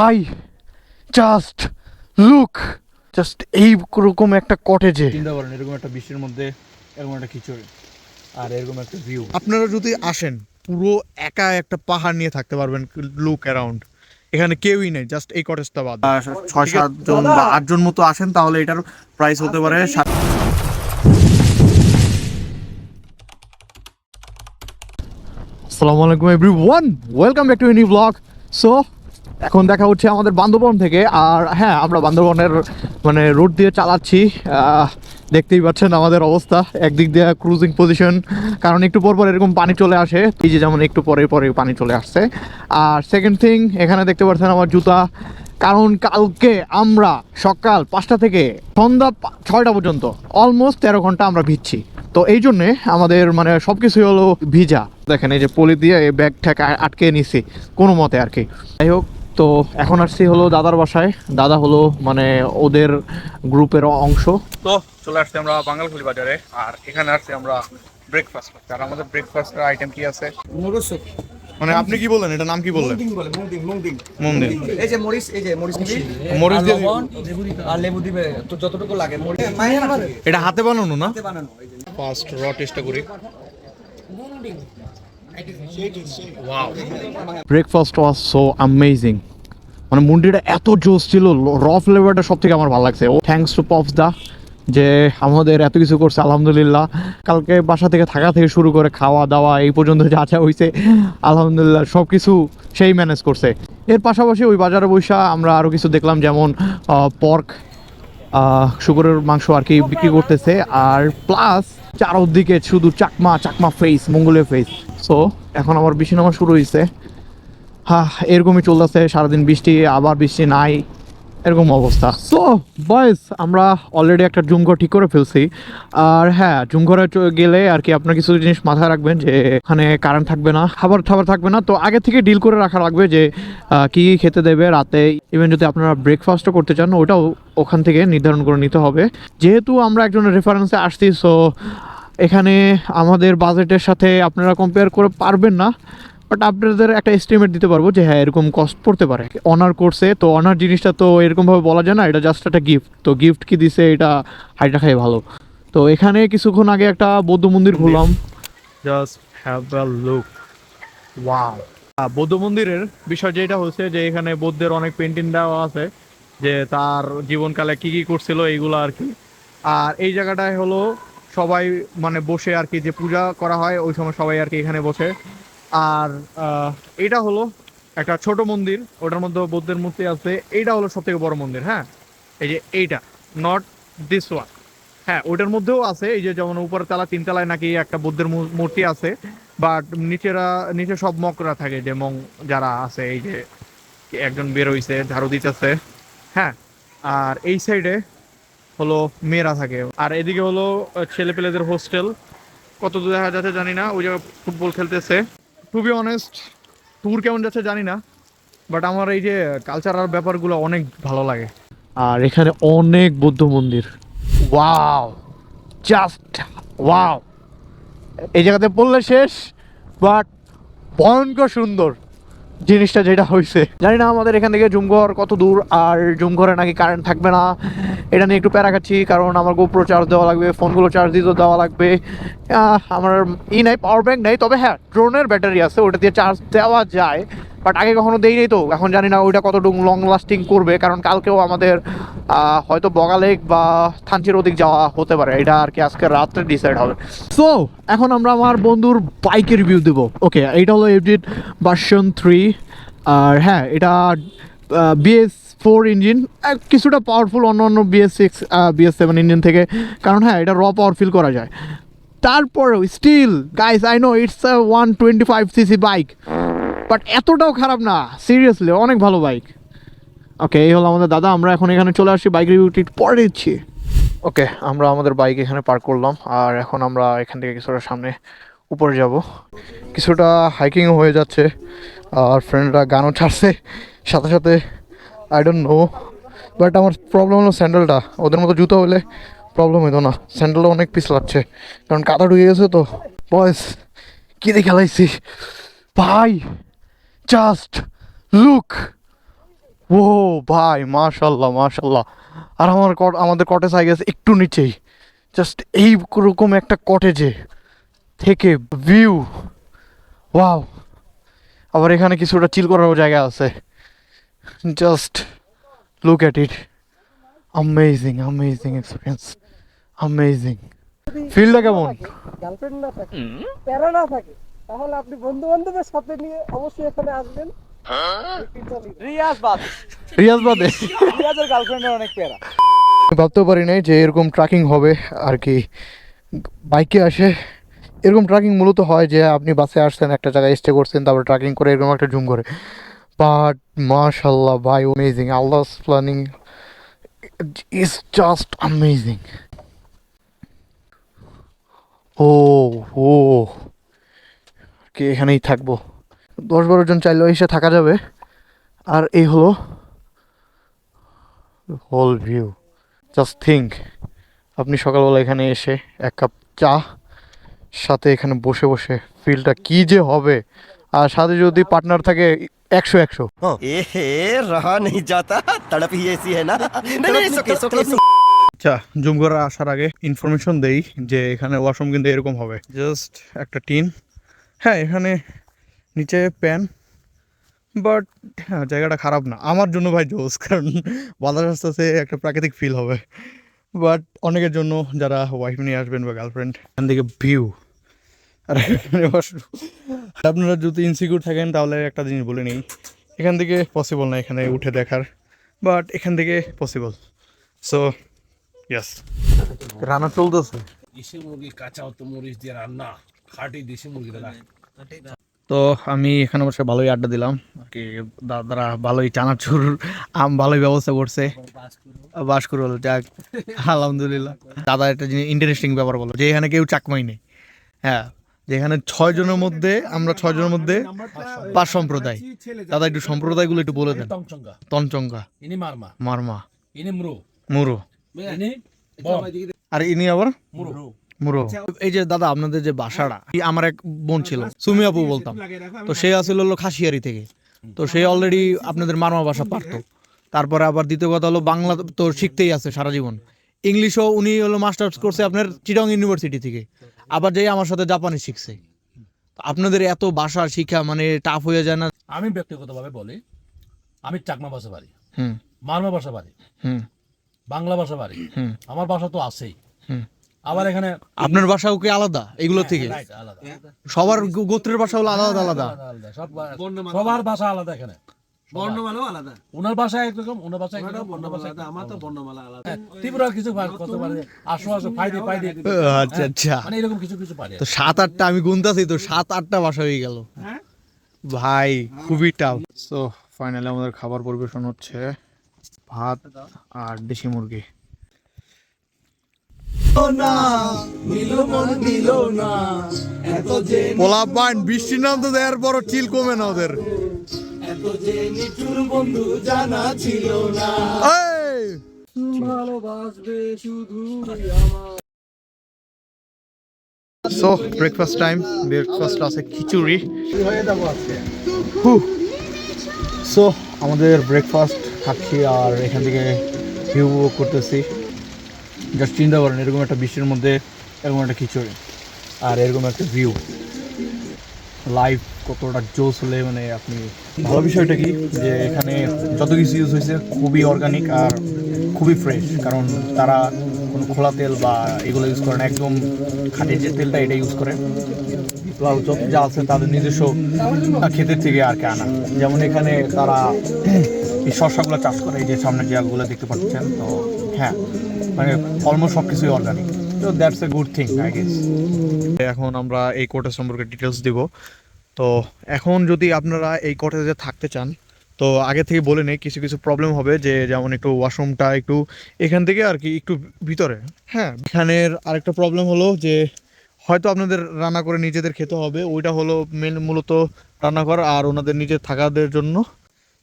ভাই just look, just এইরকম একটা কটেজে চিন্তা করেন এরকম একটা বৃষ্টির মধ্যে এরকম একটা খিচুড়ি আর এরকম একটা ভিউ। আপনারা যদি আসেন পুরো একা একটা পাহাড় নিয়ে থাকতে পারবেন। লুক অ্যারাউন্ড, এখানে কেউই নেই, জাস্ট এই কটেজটা বাদ। 6-7 জন বা 8 জন মতো আসেন তাহলে এটার প্রাইস হতে পারে। আসসালামু আলাইকুম everyone, welcome back to a new blog. So এখন দেখা হচ্ছে আমাদের বান্দরবন থেকে। আর হ্যাঁ, আমরা বান্দরবনের মানে রোড দিয়ে চালাচ্ছি। দেখতেই পাচ্ছেন আমাদের অবস্থা, একদিক দিয়ে ক্রুজিং পজিশন, কারণ একটু পর পর এরকম পানি চলে আসে, এই যে যেমন একটু পরে পরে পানি চলে আসছে। আর সেকেন্ড থিং, এখানে দেখতে পাচ্ছেন আমার জুতা, কারণ কালকে আমরা সকাল 5টা থেকে সন্ধ্যা 6টা পর্যন্ত অলমোস্ট 13 ঘন্টা আমরা ভিজছি। তো এই জন্যে আমাদের মানে সব কিছুই হলো ভিজা। দেখেন এই যে পলি দিয়ে এই ব্যাগ ঠ্যাগ আটকে নিছি কোনো মতে আর কি। যাই হোক, তো এখন আসছি হলো দাদার বাসায়। দাদা হলো মানে ওদের গ্রুপের অংশ। তো চলে আসছি আমরা বাঙালখুলি বাজারে, আর এখানে আসছি আমরা ব্রেকফাস্ট করতে। আর আমাদের ব্রেকফাস্টের আইটেম কি আছে? মানে আপনি কি বললেন, এটা নাম কি বললেন? মুন্দিং। এই যে মরিচ, এই যে মরিচ দিবি, মরিচ দিয়ে লবণ আর লেবু দিবে তো যতটুকু লাগে। মরিচ এটা হাতে বানানো না? হাতে বানানো। এই যে ফার্স্ট র টেস্টটা করি। Breakfast was so amazing. মানে মুন্ডিটা এত জোস ছিল, র ফ্লেভারটা সব থেকে আমার ভালো লাগছে। ও থ্যাঙ্কস টু পপস দা যে আমাদের এত কিছু করছে, আলহামদুলিল্লাহ। কালকে বাসা থেকে থাকা থেকে শুরু করে খাওয়া দাওয়া এই পর্যন্ত যা যা হয়েছে আলহামদুলিল্লাহ সব কিছু সেই ম্যানেজ করছে। এর পাশাপাশি ওই বাজারে বৈশা আমরা আরও কিছু দেখলাম, যেমন পর্ক, শুকরের মাংস আর কি বিক্রি করতেছে। আর প্লাস চারদিকে শুধু চাকমা ফেস, মঙ্গলের ফেস। সো এখন আমার বৃষ্টি নামা শুরু হয়েছে। হ্যাঁ, এরকমই চলতেছে সারাদিন, বৃষ্টি আবার বৃষ্টি নাই, এরকম অবস্থা। সো বয়েস, আমরা অলরেডি একটা জুম ঘর ঠিক করে ফেলছি। আর হ্যাঁ, জুম ঘরে গেলে আর কি আপনার কিছু জিনিস মাথায় রাখবেন, যে এখানে কারেন্ট থাকবে না, খাবার থাকবে না। তো আগে থেকে ডিল করে রাখা লাগবে যে কী খেতে দেবে রাতে। ইভেন যদি আপনারা ব্রেকফাস্টও করতে চান, ওটাও ওখান থেকে নির্ধারণ করে নিতে হবে। যেহেতু আমরা একজনের রেফারেন্সে আসছি, সো এখানে আমাদের বাজেটের সাথে আপনারা কম্পেয়ার করে পারবেন না, বাট আপনাদের একটা এস্টিমেট দিতে পারবো যে হ্যাঁ এরকম কস্ট পড়তে পারে। অনার করছে, তো অনার জিনিসটা তো এরকমভাবে বলা যায় না, এটা জাস্ট একটা গিফট। তো গিফট কি দিছে, এটা হাইটা খাই ভালো। তো এখানে কিছুক্ষণ আগে একটা বৌদ্ধ মন্দির ঘুরলাম। Just have a look, wow. বৌদ্ধ মন্দিরের বিষয় যেটা হচ্ছে যে এখানে বৌদ্ধের অনেক পেন্টিং দেওয়া আছে, যে তার জীবনকালে কি কি করছিল এইগুলো আর কি। আর এই জায়গাটায় হলো সবাই মানে বসে আর কি, যে পূজা করা হয় ওই সময় সবাই আর কি এখানে বসে। আর এটা হলো একটা ছোট মন্দির, ওটার মধ্যে বৌদ্ধের মূর্তি আছে। এইটা হলো সব থেকে বড় মন্দির। হ্যাঁ, এই যে এইটা, নট দিস ওয়ান। হ্যাঁ, ওইটার মধ্যেও আছে, এই যে যেমন উপরের তলা 3 তলায় নাকি একটা বৌদ্ধের মূর্তি আছে, বাট নিচে সব মকরা থাকে, যে যারা আছে। এই যে একজন বের হইছে, ঝাড়ু দিতেছে। হ্যাঁ, আর এই সাইডে হলো মেয়েরা থাকে, আর এদিকে হলো ছেলে পেলেদের হোস্টেল। কত দূর দেখা যাচ্ছে জানি না, ওই জায়গায় ফুটবল খেলতেছে। টু বি অনেস্ট, ট্যুর কেমন যাচ্ছে জানি না, বাট আমার এই যে কালচারাল ব্যাপারগুলো অনেক ভালো লাগে। আর এখানে অনেক বৌদ্ধ মন্দির, ওয়াও, জাস্ট ওয়াও। এই জায়গাতে বললে শেষ, বাট ভয়ঙ্কর সুন্দর জিনিসটা যেটা হয়েছে। জানি না আমাদের এখান থেকে জুমঘর কত দূর, আর জুমঘরে নাকি কারেন্ট থাকবে না, এটা নিয়ে একটু প্যারা খাচ্ছি, কারণ আমার গোপ্রো চার্জ দেওয়া লাগবে, ফোনগুলো চার্জ দিতেও দেওয়া লাগবে। আমার নাই, পাওয়ার ব্যাংক নেই, তবে হ্যাঁ ড্রোনের ব্যাটারি আছে, ওটা দিয়ে চার্জ দেওয়া যায়। বাট আগে কখনো দেই নেই, তো এখন জানি না ওইটা কতটুকু লং লাস্টিং করবে, কারণ কালকেও আমাদের হয়তো বগালেক বা থানচির ওদিক যাওয়া হতে পারে, এটা আর কি আজকে রাত্রে ডিসাইড হবে। সো এখন আমরা আমার বন্ধুর বাইকের রিভিউ দেবো। ওকে, এইটা হলো এফজেড ভার্সন 3। আর হ্যাঁ, এটা BS4 ইঞ্জিন, কিছুটা পাওয়ারফুল অন্য BS6 BS7 ইঞ্জিন থেকে, কারণ হ্যাঁ এটা র পাওয়ার ফিল করা যায়। তারপরেও still guys, I know it's a 125cc bike, but এতটাও খারাপ না, সিরিয়াসলি অনেক ভালো বাইক। ওকে, এই হলো আমাদের দাদা। আমরা এখন এখানে চলে আসছি, বাইক রিভিউটি পরে দিচ্ছি। ওকে, আমরা আমাদের বাইক এখানে পার্ক করলাম, আর এখন আমরা এখান থেকে কিছুটা সামনে উপরে যাব। কিছুটা হাইকিংও হয়ে যাচ্ছে, আর ফ্রেন্ডরা গানও ছাড়ছে সাথে সাথে। আই ডোন্ট নো, বাট আমার প্রবলেম হলো স্যান্ডেলটা। ওদের মতো জুতো হলে প্রবলেম হতো না, স্যান্ডেলটা অনেক পিস লাগছে, কারণ কাদা ঢুকে গেছে। তো বয়স কী দিয়ে খেলাইছি ভাই, জাস্ট লুক, ও ভাই মাশাল্লাহ মাশাল্লাহ। আর আমাদের কটেজ আই গেছে একটু নিচেই, জাস্ট এইরকম একটা কটেজে থেকে ভিউ, ওয়াও। আবার এখানে কিছুটা চিল করারও জায়গা আছে, just look at it, amazing amazing experience, amazing. ফিলটা কেমন? গার্লফ্রেন্ড না থাকে, প্যারা না থাকে, তাহলে আপনি বন্ধু বান্ধবের সাথে নিয়ে অবশ্যই এখানে আসবেন। রিয়াজ বাদে রিয়াজের গার্লফ্রেন্ডের অনেক প্যারা। ভাবতেও পারি নাই যে এরকম ট্রাকিং হবে আর কি, বাইকে আসে। এরকম ট্রাকিং মূলত হয় যে আপনি বাসে আসছেন, একটা জায়গায় স্টে করছেন, তারপর ট্রাকিং করে এরকম একটা জুম করে। বাট মাশাল্লাহ ভাই, অ্যামেজিং, আল্লাহস প্ল্যানিং ইজ জাস্ট অ্যামেজিং। ও ও কি এখানেই থাকবো, 10-12 জন চাইলেও এসে থাকা যাবে। আর এই হলো হোল ভিউ। জাস্ট থিঙ্ক, আপনি সকালবেলা এখানে এসে এক কাপ চা সাথে এখানে বসে বসে ফিলটা কি যে হবে। আর সাথে যদি পার্টনার থাকে 100-100। एहे रहा नहीं जाता तड़प ही ऐसी है ना नहीं नहीं सुके আচ্ছা, জুম করে আসার আগে ইনফরমেশন দেই যে এখানে ওয়াশরুম কিন্তু এরকম হবে, জাস্ট একটা টিন। হ্যাঁ, এখানে নিচে প্যান, বাট হ্যাঁ জায়গাটা খারাপ না আমার জন্য ভাই, জোস, কারণ বাতাস আসতেছে, একটা প্রাকৃতিক ফিল হবে। বাট অনেকের জন্য যারা ওয়াইফ নিয়ে আসবেন বা গার্লফ্রেন্ড, এখান থেকে ভিউ আর এখানে washroom। আপনারা যদি ইনসিকিউর থাকেন তাহলে একটা জিনিস বলে নিই, এখান থেকে পসিবল না এখানে উঠে দেখার, বাট এখান থেকে পসিবল। সো ইয়েস, রান্না চলতেছে। দেশি মুরগি কাঁচা তো মরিচ দিয়ে রান্না, খাঁটি দেশি মুরগি দাদা। তো আমি এখানে বসে ভালোই আড্ডা দিলাম আর কি, দাদারা ভালোই চানাচুর ভালোই ব্যবস্থা করছে, বাস করে হলো, যাক আলহামদুলিল্লাহ। দাদা একটা জিনিস ইন্টারেস্টিং ব্যাপার বলো, যে এখানে কেউ চাকমাই নেই। হ্যাঁ, যেখানে 6 জনের মধ্যে, আমরা 6 জনের মধ্যে 5 সম্প্রদায়। দাদা একটু সম্প্রদায়গুলো একটু বলে দেন। টংচঙ্গা, তনচঙ্গা, ইনি মারমা, মারমা, ইনি মুরো, মুরো, ইনি বম, আর ইনি আবার মুরো। মুরো। এই যে দাদা আপনাদের যে বাসাটা, আমার এক বোন ছিল সুমি আপু বলতাম, তো সে আসলে হলো খাসিয়ারি থেকে, তো সে অলরেডি আপনাদের মারমা ভাষা পারতো। তারপরে আবার দ্বিতীয় কথা হলো বাংলা তো শিখতেই আছে সারা জীবন, ইংলিশও উনি হলো মাস্টার্স করছে আপনার চিটাং ইউনিভার্সিটি থেকে, আবার যেই আমার সাথে জাপানি শিখছে। আপনাদের এত ভাষা শিখা মানে টাফ হয়ে যায় না? আমি ব্যক্তিগতভাবে বলি, আমি চাকমা ভাষা পারি, হুম মারমা ভাষা পারি, হুম বাংলা ভাষা পারি, হুম আমার ভাষা তো আছেই। হুম। আবার এখানে আপনার ভাষাও কি আলাদা এগুলো থেকে? right, আলাদা সবার গোত্রের ভাষা হলো আলাদা আলাদা। আলাদা, সবার ভাষা আলাদা এখানে। বর্ণমালাও আলাদা, ওনার ভাষা একরকম, ওনার ভাষা একরকম, ওনার ভাষা একরকম। আমার তো বর্ণমালা আলাদা। ত্রিপুরার কিছু কথা পারে, আসো আসো ফাইদে ফাইদে, আচ্ছা আচ্ছা, মানে এরকম কিছু কিছু পারে। তো 7-8টা আমি গুনতাছি, তো 7-8টা ভাষা হয়ে গেল ভাই, খুবই টাফ। সো ফাইনালি আমাদের খাবার পরিবেশন হচ্ছে ভাত আর দেশি মুরগি। পোলা পান বৃষ্টির নাম তো দেওয়ার পরও চিল কমে না ওদের। এই! সো ব্রেকফাস্ট টাইম, ব্রেকফাস্ট আছে খিচুড়ি। সো আমাদের ব্রেকফাস্ট খাচ্ছি আর এখান থেকে ভিউ করতেছি। জাস্ট চিন্তা করেন, এরকম একটা বৃষ্টির মধ্যে এরকম একটা খিচুড়ি আর এরকম একটা ভিউ, লাইভ কতটা জোস হলে মানে আপনি। ভালো বিষয়টা কি যে এখানে যত কিছু ইউজ হয়েছে খুবই অর্গানিক আর খুবই ফ্রেশ, কারণ তারা কোনো খোলা তেল বা এগুলো ইউজ করে না, একদম খাঁটি যে তেলটা এটা ইউজ করে। প্লাস যত যা আছে তাদের নিজস্ব ক্ষেতের থেকে আর কি আনা। যেমন এখানে তারা এই শস্যগুলো চাষ করে, এই যে সামনে জায়গাগুলো দেখতে পাচ্ছেন, তো হ্যাঁ মানে অলমোস্ট সব কিছুই অর্গানিক, তো that's a good thing I guess. এখন আমরা এই কটেজ সম্পর্কে ডিটেলস দিব। তো এখন যদি আপনারা এই কটেজে থাকতে চান, তো আগে থেকে বলে নেই কিছু কিছু প্রবলেম হবে, যে যেমন একটু ওয়াশরুমটা একটু এখান থেকে আর কি একটু ভিতরে। হ্যাঁ, এখানের আরেকটা প্রবলেম হলো যে হয়তো আপনাদের রান্না করে নিজেদের খেতে হবে, ওইটা হলো মেন মূলত রান্নাঘর আর ওনাদের নিজের থাকাদের জন্য।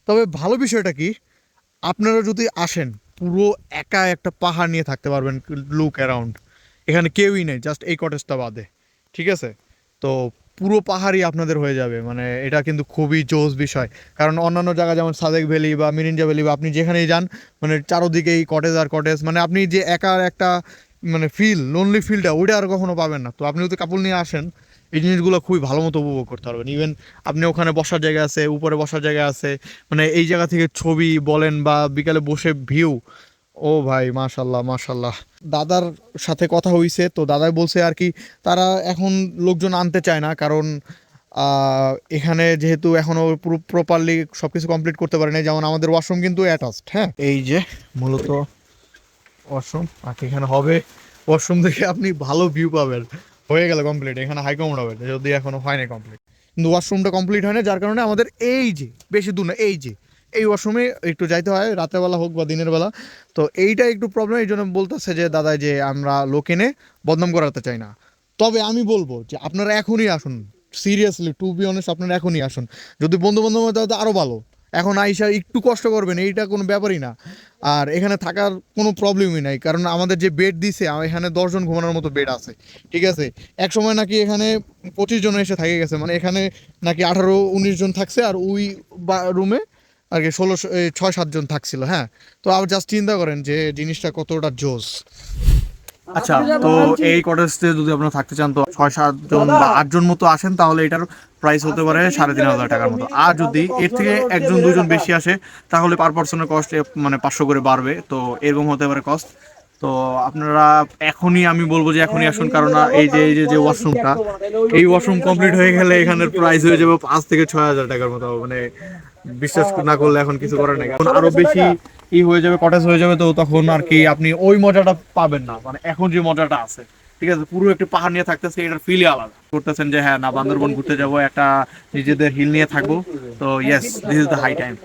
তবে ভালো বিষয়টা কি, আপনারা যদি আসেন পুরো একা একটা পাহাড় নিয়ে থাকতে পারবেন, লুক অ্যারাউন্ড, এখানে কেউই নেই জাস্ট এই কটেজটা বাদে, ঠিক আছে? তো পুরো পাহাড়ই আপনাদের হয়ে যাবে, মানে এটা কিন্তু খুবই জোস বিষয়। কারণ অন্যান্য জায়গা যেমন সাদেক ভ্যালি বা মিরিঞ্জা ভ্যালি বা আপনি যেখানেই যান, মানে চারোদিকেই কটেজ আর কটেজ, মানে আপনি যে একার একটা মানে লোনলি ফিলটা ওইটা আর কখনো পাবেন না। তো আপনি যদি কাপড় নিয়ে আসেন, এই জিনিসগুলো খুবই ভালো মতো উপভোগ করতে পারবেন। ইভেন আপনি ওখানে বসার জায়গা আছে, উপরে বসার জায়গা আছে, মানে এই জায়গা থেকে ছবি বলেন বা বিকালে বসে ভিউ, ও ভাই মাশাল্লাহ মাশাল্লাহ। দাদার সাথে কথা হইছে, তো দাদাই বলছে আর কি তারা এখন লোকজন আনতে চায় না, কারণ এখানে যেহেতু এখনও পুরো প্রপারলি সব কিছু কমপ্লিট করতে পারে না। যেমন আমাদের ওয়াশরুম কিন্তু অ্যাটাচড, হ্যাঁ, এই যে মূলত ওয়াশরুম আর কি এখানে হবে। ওয়াশরুম থেকে আপনি ভালো ভিউ পাবেন, হয়ে গেল কমপ্লিট। এখানে হাই কমোড হবে, যদি এখনো হয়নি কমপ্লিট, কিন্তু ওয়াশরুমটা কমপ্লিট হয় না, যার কারণে আমাদের এই যে বেশি দূর না, এই ওয়াশরুমে একটু যাইতে হয়, রাতের বেলা হোক বা দিনের বেলা। তো এইটা একটু প্রবলেম, এই জন্য বলতেছে যে দাদা যে আমরা লোক এনে বদনাম করাতে চাই না। তবে আমি বলবো যে আপনারা এখনই আসুন, সিরিয়াসলি টু বি অনেস্ট, আপনারা এখনই আসুন। যদি বন্ধু বান্ধব হয় তাহলে আরও ভালো, এখন আইসা একটু কষ্ট করবেন, এইটা কোনো ব্যাপারই না। আর এখানে থাকার কোনো প্রবলেমই নাই, কারণ আমাদের যে বেড দিছে এখানে 10 জন ঘুমানোর মতো বেড আছে, ঠিক আছে। এক সময় নাকি এখানে 25 জন এসে থাকে গেছে, মানে এখানে নাকি 18-19 জন থাকছে, আর ওই রুমে আর কি 6-7 জন থাকছিল, হ্যাঁ। তো আবার জাস্ট চিন্তা করেন যে জিনিসটা কতটা জোস। আচ্ছা, তো এই কটেজে যদি আপনারা থাকতে চান, তো 6-7 জন বা 8 জন মতো আসেন, তাহলে এটার প্রাইস হতে পারে 3,500 টাকার মতো। আর যদি এর থেকে 1-2 জন বেশি আসে, তাহলে পার পার্সনের কস্ট মানে 500 করে বাড়বে। তো এরকম হতে পারে কস্ট। তো আপনারা এখনই, আমি বলবো যে এখনই আসুন, কারণ এই যে ওয়াশরুমটা, এই ওয়াশরুম কমপ্লিট হয়ে গেলে এখানের প্রাইস হয়ে যাবে 5 থেকে 6,000 টাকার মতো। মানে বিশ্বাস না করলে এখন কিছু করার নেই, এখন আরো বেশি হয়ে যাবে, কটেজ হয়ে যাবে। তো তখন আর কি আপনি ওই মজাটা পাবেন না, মানে এখন যে মজাটা আছে, ঠিক আছে, পুরো একটি পাহাড় নিয়ে থাকতেছে, এটার ফিলই আলাদা। করতেছেন যে হ্যাঁ না, বান্দরবন ঘুরতে যাবো, একটা নিজেদের হিল নিয়ে থাকবো। তো yes, this is the high time.